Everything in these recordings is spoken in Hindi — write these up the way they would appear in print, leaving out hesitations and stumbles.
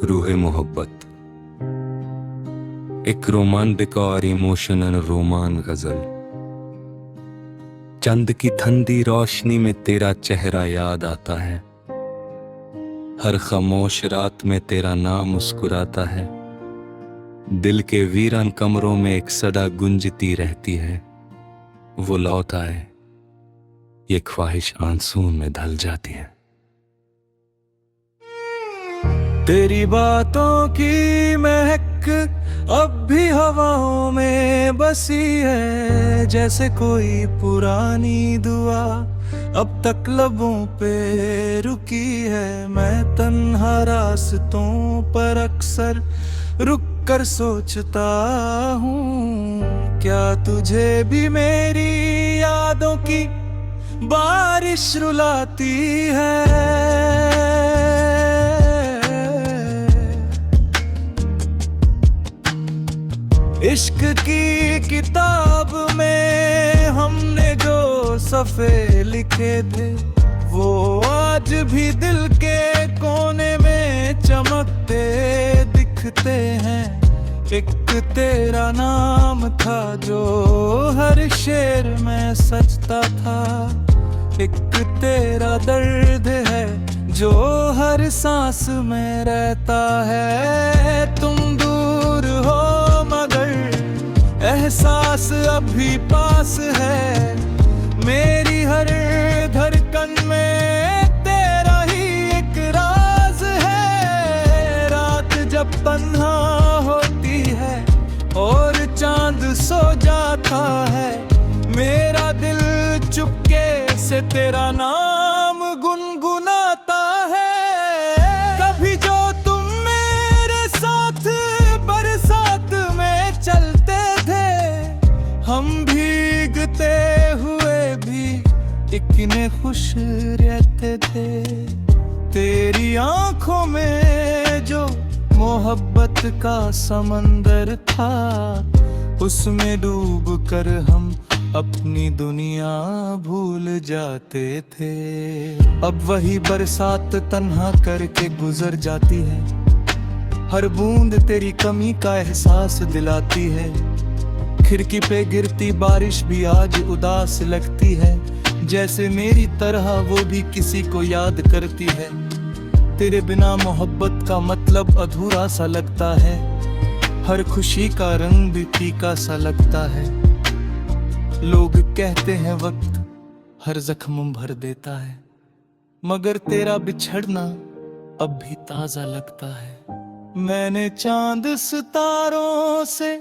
रूहे मोहब्बत, एक रोमांटिक और इमोशनल रोमान गजल। चंद की ठंडी रोशनी में तेरा चेहरा याद आता है, हर खामोश रात में तेरा नाम मुस्कुराता है। दिल के वीरान कमरों में एक सदा गुंजती रहती है, वो लौट आए ये ख्वाहिश आंसू में ढल जाती है। तेरी बातों की महक अब भी हवाओं में बसी है, जैसे कोई पुरानी दुआ अब तक लबों पे रुकी है। मैं तन्हा रास्तों पर अक्सर रुक कर सोचता हूँ, क्या तुझे भी मेरी यादों की बारिश रुलाती है। इश्क की किताब में हमने जो सफ़े लिखे थे, वो आज भी दिल के कोने में चमकते दिखते हैं। एक तेरा नाम था जो हर शेर में सजता था, एक तेरा दर्द है जो हर सांस में रहता है। तुम दूर हो मगर एहसास अभी पास है, मेरी हर धड़कन में तेरा ही एक राज है। रात जब तन्हा होती है और चांद सो जाता है, मेरा दिल चुपके से तेरा नाम गुनगुनाता है। कभी जो तुम मेरे साथ बरसात में चलते थे, हम भीगते हुए भी इतने खुश रहते थे। तेरी आंखों में जो मोहब्बत का समंदर था, उसमें डूब कर हम अपनी दुनिया भूल जाते थे। अब वही बरसात तन्हा करके गुजर जाती है, हर बूंद तेरी कमी का एहसास दिलाती है। खिड़की पे गिरती बारिश भी आज उदास लगती है, जैसे मेरी तरह वो भी किसी को याद करती है। तेरे बिना मोहब्बत का मतलब अधूरा सा लगता है, हर खुशी का रंग भी फीका सा लगता है। लोग कहते हैं वक्त हर जख्म भर देता है, मगर तेरा बिछड़ना अब भी ताजा लगता है। मैंने चांद सितारों से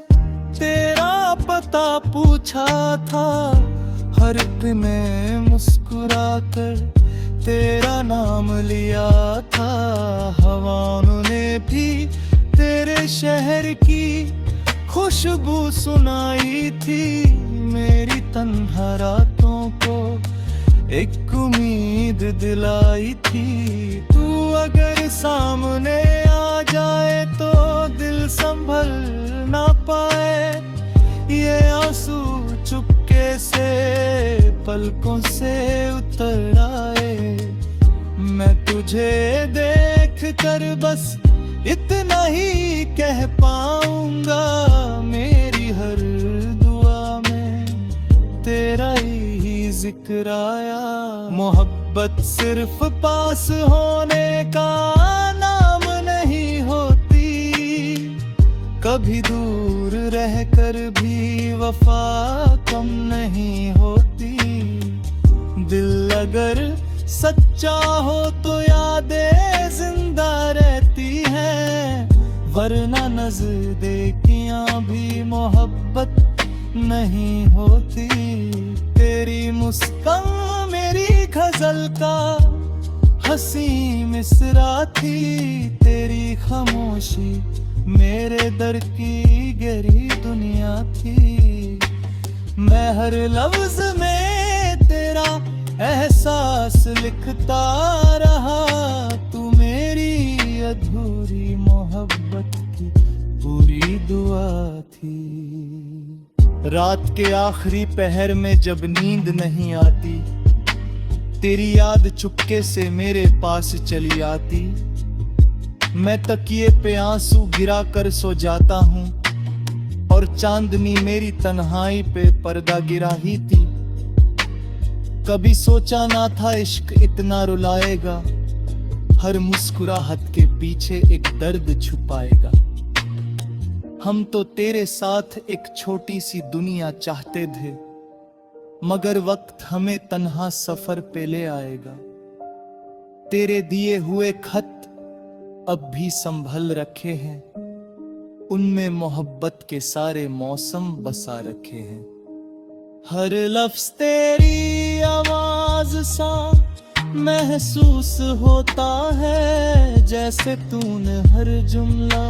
तेरा पता पूछा था, हर एक में मुस्कुराकर तेरा नाम लिया था। हवाओं ने भी तेरे शहर की खुशबू सुनाई थी, मेरी तन्हा रातों को एक उम्मीद दिलाई थी। तू अगर सामने आ जाए तो दिल संभल ना पाए, ये आंसू चुपके से पलकों से उतर आए। मैं तुझे देख कर बस इतना ही कह पाऊंगा, मेरी हर दुआ में तेरा ही जिक्र आया। मोहब्बत सिर्फ पास होने का नाम नहीं होती, कभी दूर रहकर भी वफा कम नहीं होती। दिल अगर सच्चा हो तो यादें जिंदा रहती हैं, वरना नज़दीकियां भी मोहब्बत नहीं होती। तेरी मुस्कान मेरी गजल का हंसी मिसरा थी, तेरी खामोशी मेरे दर की गहरी दुनिया थी। मैं हर लफ्ज में तेरा एहसास लिखता रहा, तू मेरी अधूरी मोहब्बत की पूरी दुआ थी। रात के आखिरी पहर में जब नींद नहीं आती, तेरी याद चुपके से मेरे पास चली आती। मैं तकिए पे आंसू गिरा कर सो जाता हूँ और चांदनी मेरी तन्हाई पे पर्दा गिरा ही थी। कभी सोचा ना था इश्क इतना रुलाएगा, हर मुस्कुराहट के पीछे एक दर्द छुपाएगा। हम तो तेरे साथ एक छोटी सी दुनिया चाहते थे, मगर वक्त हमें तन्हा सफर पे ले आएगा। तेरे दिए हुए खत अब भी संभल रखे हैं, उनमें मोहब्बत के सारे मौसम बसा रखे हैं। हर लफ्ज तेरी आवाज सा महसूस होता है, जैसे तूने हर जुमला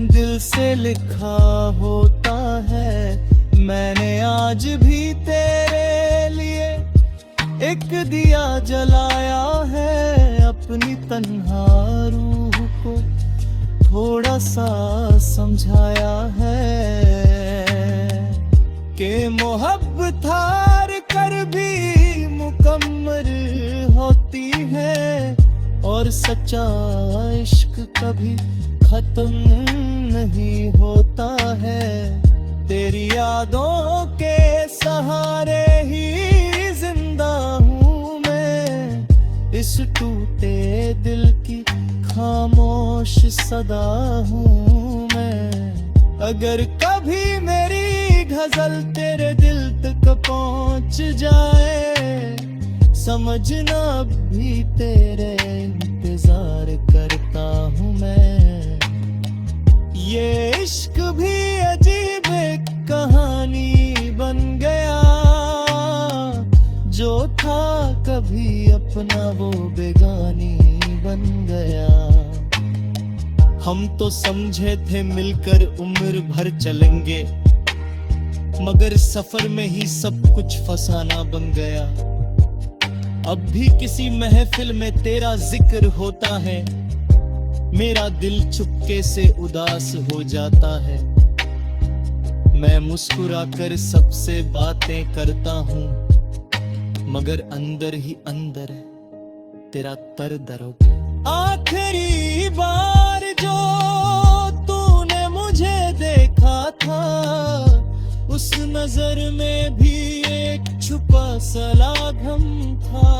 दिल से लिखा होता है। मैंने आज भी तेरे लिए एक दिया जलाया है, अपनी तन्हा रूह को थोड़ा सा समझाया है कि मोहब्बत हार कर भी मुकम्मल होती है और सच्चा इश्क कभी खत्म नहीं होता है। तेरी यादों के सहारे ही जिंदा हूँ मैं, इस टूटे दिल की खामोश सदा हूँ मैं। अगर कभी मेरी गजल तेरे दिल तक पहुँच जाए, समझना अब भी तेरे इंतजार करता हूँ मैं। ये इश्क भी अजीब एक कहानी बन गया, जो था कभी अपना वो बेगानी बन गया। हम तो समझे थे मिलकर उम्र भर चलेंगे, मगर सफर में ही सब कुछ फसाना बन गया। अब भी किसी महफिल में तेरा जिक्र होता है, मेरा दिल चुपके से उदास हो जाता है। मैं मुस्कुरा कर सबसे बातें करता हूँ, मगर अंदर ही अंदर तेरा दर्द होता। आखिरी बार जो तूने मुझे देखा था, उस नजर में भी एक छुपा सा लाघम था।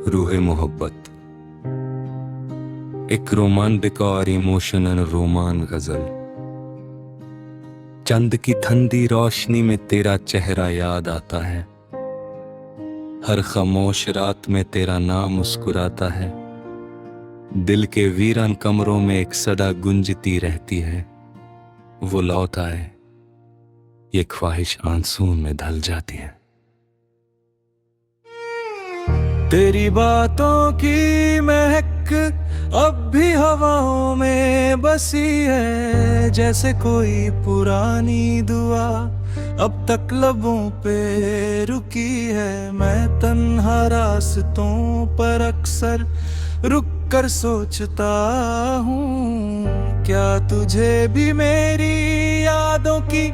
रूहे मोहब्बत, एक रोमांटिक और इमोशनल रोमान गजल। चंद की ठंडी रोशनी में तेरा चेहरा याद आता है, हर खामोश रात में तेरा नाम मुस्कुराता है। दिल के वीरान कमरों में एक सदा गुंजती रहती है, वो लौट आए ये ख्वाहिश आंसू में ढल जाती है। तेरी बातों की महक अब भी हवाओं में बसी है, जैसे कोई पुरानी दुआ अब तक लबों पे रुकी है। मैं तन्हा रास्तों पर अक्सर रुक कर सोचता हूँ, क्या तुझे भी मेरी यादों की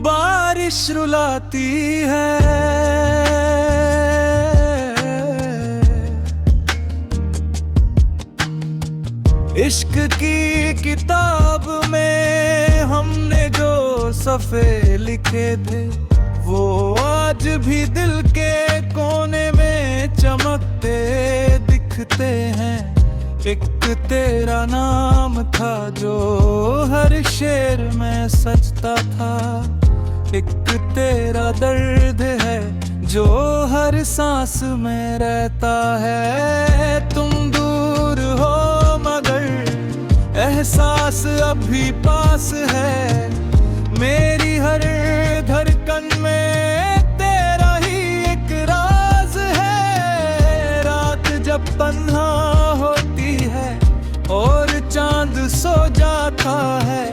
बारिश रुलाती है। इश्क की किताब में हमने जो सफ़े लिखे थे, वो आज भी दिल के कोने में चमकते दिखते हैं। एक तेरा नाम था जो हर शेर में सजता था, एक तेरा दर्द है जो हर सांस में रहता है। तुम दूर हो मगर एहसास अभी पास है, मेरी हर धड़कन में तेरा ही एक राज है। रात जब तन्हा होती है और चांद सो जाता है,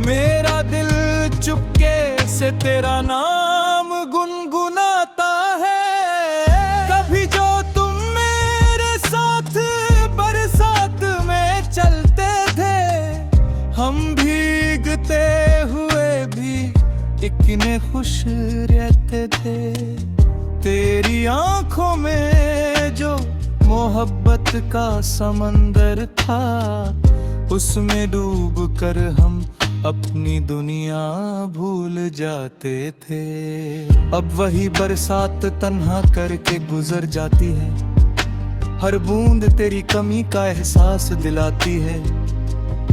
मेरा दिल चुपके से तेरा नाम गुनगुनाता है। कभी खुश रहते थे। तेरी आंखों में जो मोहब्बत का समंदर था, उसमें डूब कर हम अपनी दुनिया भूल जाते थे। अब वही बरसात तन्हा करके गुजर जाती है, हर बूंद तेरी कमी का एहसास दिलाती है।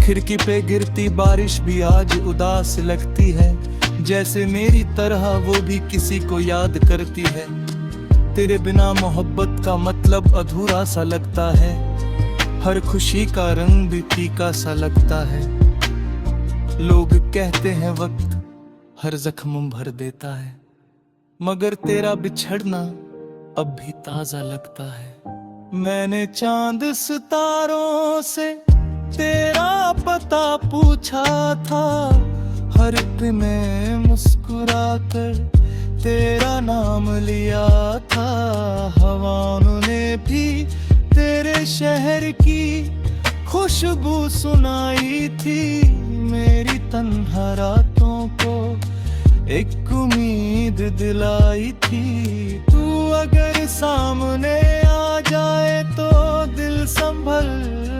खिड़की पे गिरती बारिश भी आज उदास लगती है, जैसे मेरी तरह वो भी किसी को याद करती है। तेरे बिना मोहब्बत का मतलब अधूरा सा लगता है, हर खुशी का रंग भी फीका सा लगता है। लोग कहते हैं वक्त हर जख्म भर देता है, मगर तेरा बिछड़ना अब भी ताजा लगता है। मैंने चांद सितारों से तेरा पता पूछा था, हर एक में मुस्कुराकर तेरा नाम लिया था। हवाओं ने भी तेरे शहर की खुशबू सुनाई थी, मेरी तन्हा रातों को एक उम्मीद दिलाई थी। तू अगर सामने आ जाए तो दिल संभल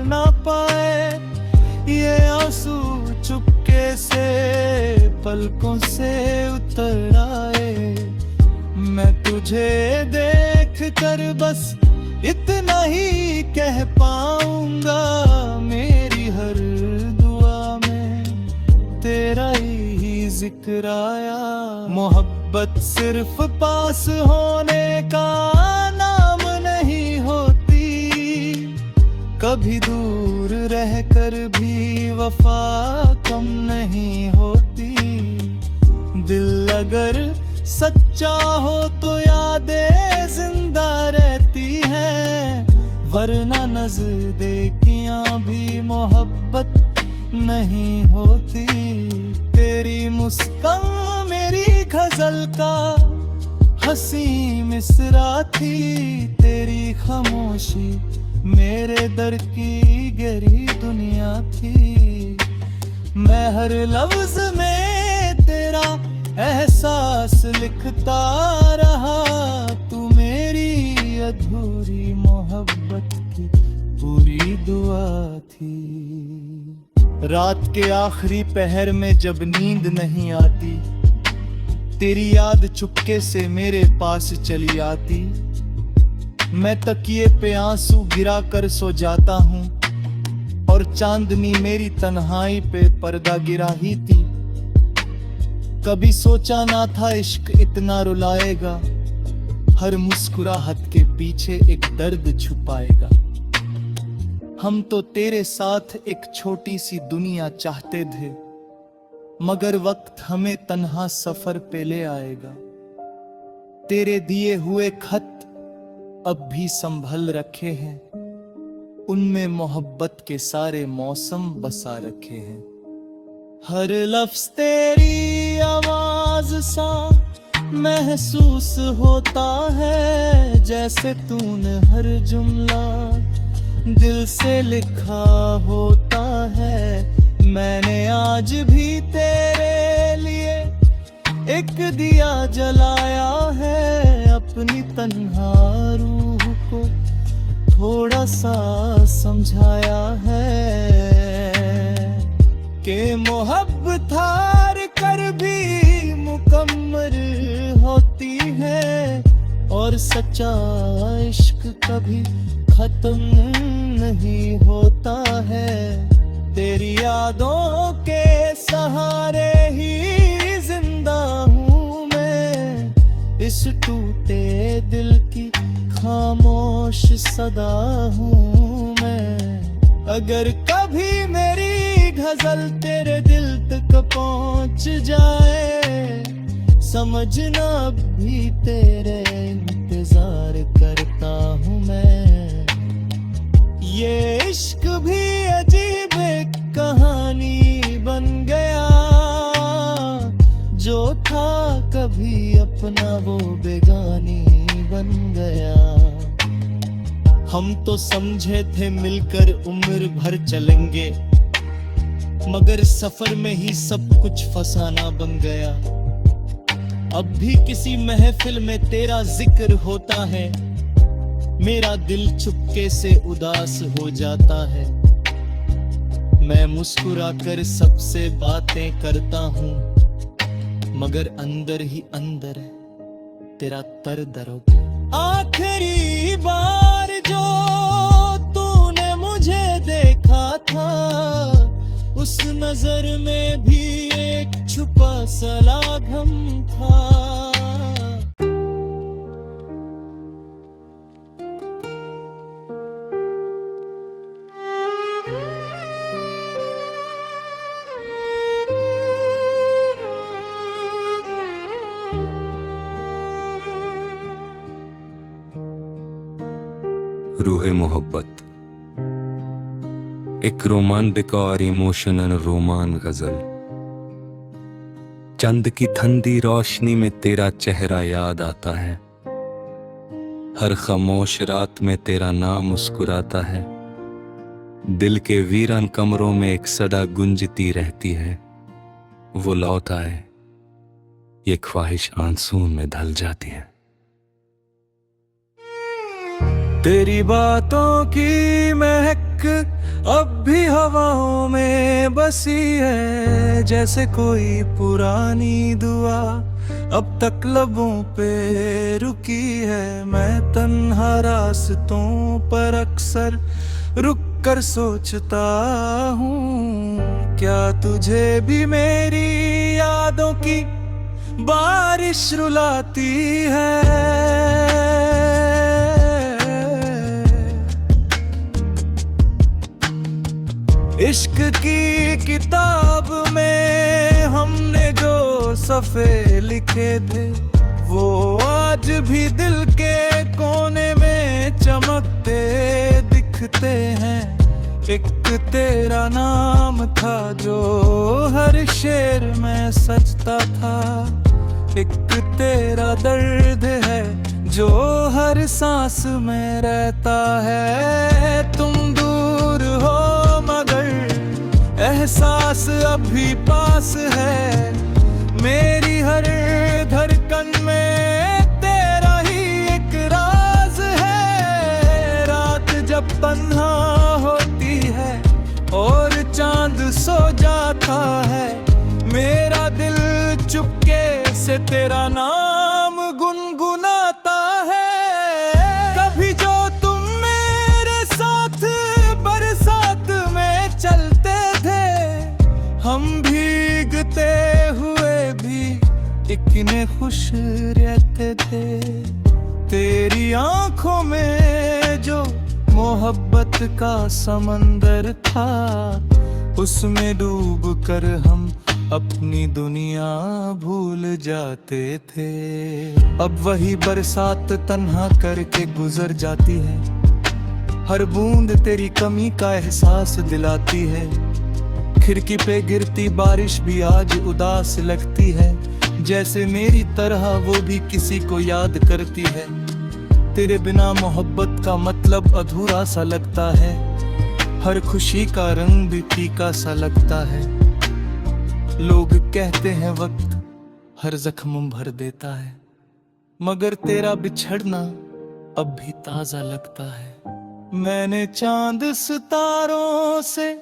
ना पाए, ये आंसू चुपके से पलकों से उतर आए। मैं तुझे देख कर बस इतना ही कह पाऊंगा, मेरी हर दुआ में तेरा ही जिक्र आया। मोहब्बत सिर्फ पास होने का नाम नहीं होती, कभी दूर रहकर भी वफा कम नहीं होती। दिल अगर सच्चा हो तो यादें जिंदा रहती हैं, वरना नज़दीकियां भी मोहब्बत नहीं होती। तेरी मुस्कान मेरी गजल का हंसी मिसरा थी, तेरी खामोशी मेरे दर की गहरी दुनिया थी। मैं हर लफ्ज में तेरा एहसास लिखता रहा, तू मेरी अधूरी मोहब्बत की पूरी दुआ थी। रात के आखिरी पहर में जब नींद नहीं आती, तेरी याद चुपके से मेरे पास चली आती। मैं तकिए पे आंसू गिरा कर सो जाता हूँ, और चांदनी मेरी तन्हाई पे पर्दा गिरा ही थी। कभी सोचा ना था इश्क इतना रुलाएगा, हर मुस्कुराहट के पीछे एक दर्द छुपाएगा। हम तो तेरे साथ एक छोटी सी दुनिया चाहते थे, मगर वक्त हमें तन्हा सफर पे ले आएगा। तेरे दिए हुए खत अब भी संभल रखे हैं, उनमें मोहब्बत के सारे मौसम बसा रखे हैं। हर लफ्ज तेरी आवाज सा महसूस होता है, जैसे तूने हर जुमला दिल से लिखा होता है। मैंने आज भी तेरे लिए एक दिया जलाया है, अपनी तन्हा रूह को थोड़ा सा समझाया है कि मोहब्बत हार कर भी मुकम्मल होती है, और सच्चा इश्क कभी खत्म नहीं होता है। तेरी यादों के सहारे ही जिंदा हूँ मैं, इस टूटे दिल की खामोश सदा हूँ मैं। अगर कभी मेरी गजल तेरे दिल तक पहुँच जाए, समझना अब भी तेरे इंतजार करता हूँ मैं। ये इश्क भी अजीब एक कहानी बन गया, जो था कभी अपना वो बेगानी बन गया। हम तो समझे थे मिलकर उम्र भर चलेंगे, मगर सफर में ही सब कुछ फसाना बन गया। अब भी किसी महफिल में तेरा जिक्र होता है, मेरा दिल चुपके से उदास हो जाता है। मैं मुस्कुरा कर सबसे बातें करता हूँ, मगर अंदर ही अंदर तेरा दर्द होगा। आखिरी बार जो तूने मुझे देखा था, उस नजर में भी एक छुपा सा लाघम था। रूहे मोहब्बत, एक रोमांटिक और इमोशनल रोमान गजल। चंद की ठंडी रोशनी में तेरा चेहरा याद आता है, हर खामोश रात में तेरा नाम मुस्कुराता है। दिल के वीरान कमरों में एक सदा गुंजती रहती है, वो लौट आए ये ख्वाहिश आंसू में ढल जाती है। तेरी बातों की महक अब भी हवाओं में बसी है, जैसे कोई पुरानी दुआ अब तक लबों पे रुकी है। मैं तन्हा रास्तों पर अक्सर रुक कर सोचता हूँ, क्या तुझे भी मेरी यादों की बारिश रुलाती है। इश्क की किताब में हमने जो सफ़े लिखे थे, वो आज भी दिल के कोने में चमकते दिखते हैं। एक तेरा नाम था जो हर शेर में सजता था, एक तेरा दर्द है जो हर सांस में रहता है। तुम दूर हो मगर एहसास अभी पास है, मेरी हर धड़कन में तेरा ही एक राज है। रात जब तन्हा होती है और चांद सो जाता है, मेरा दिल चुपके से तेरा नाम गुनगुनाता है। कभी जो तुम मेरे साथ बरसात में चलते थे, हम भीगते हुए भी इतने खुश रहते थे। तेरी आंखों में जो मोहब्बत का समंदर था, उसमें डूब कर हम अपनी दुनिया भूल जाते थे। अब वही बरसात तन्हा करके गुजर जाती है, हर बूंद तेरी कमी का एहसास दिलाती है। खिड़की पे गिरती बारिश भी आज उदास लगती है, जैसे मेरी तरह वो भी किसी को याद करती है। तेरे बिना मोहब्बत का मतलब अधूरा सा लगता है, हर खुशी का रंग भी फीका सा लगता है। लोग कहते हैं वक्त हर जख्म भर देता है, मगर तेरा बिछड़ना अब भी ताजा लगता है। मैंने चांद सितारों से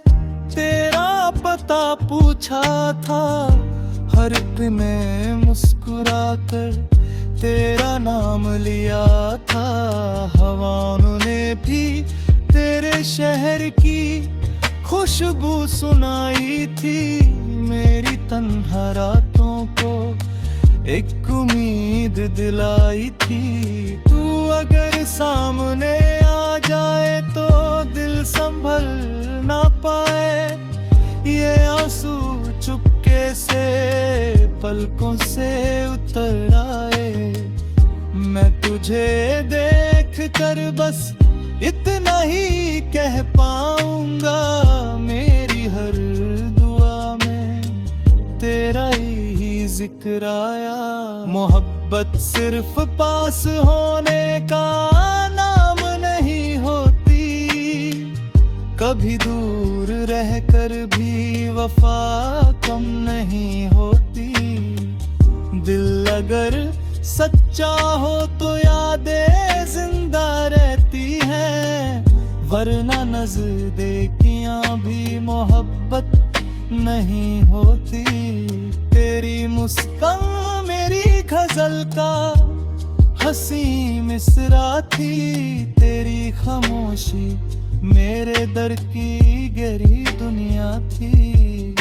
तेरा पता पूछा था, हर एक में मुस्कुराकर तेरा नाम लिया था। हवाओं ने भी तेरे शहर की खुशबू सुनाई थी, मेरी तन्हा रातों को एक उम्मीद दिलाई थी। तू अगर सामने आ जाए तो दिल संभल ना पाए, ये आंसू चुपके से पलकों से उतर आए। मैं तुझे देख कर बस इतना ही कह पाऊंगा, मेरी हर दुआ में तेरा ही जिक्र आया। मोहब्बत सिर्फ पास होने का नाम नहीं होती, कभी दूर रहकर भी वफा कम नहीं होती। दिल अगर सच्चा हो तो यादें जिंदा रहती हैं, वरना नज़दीकियां भी मोहब्बत नहीं होती। तेरी मुस्कान मेरी गजल का हंसी मिसरा थी, तेरी खामोशी मेरे दर की गहरी दुनिया थी।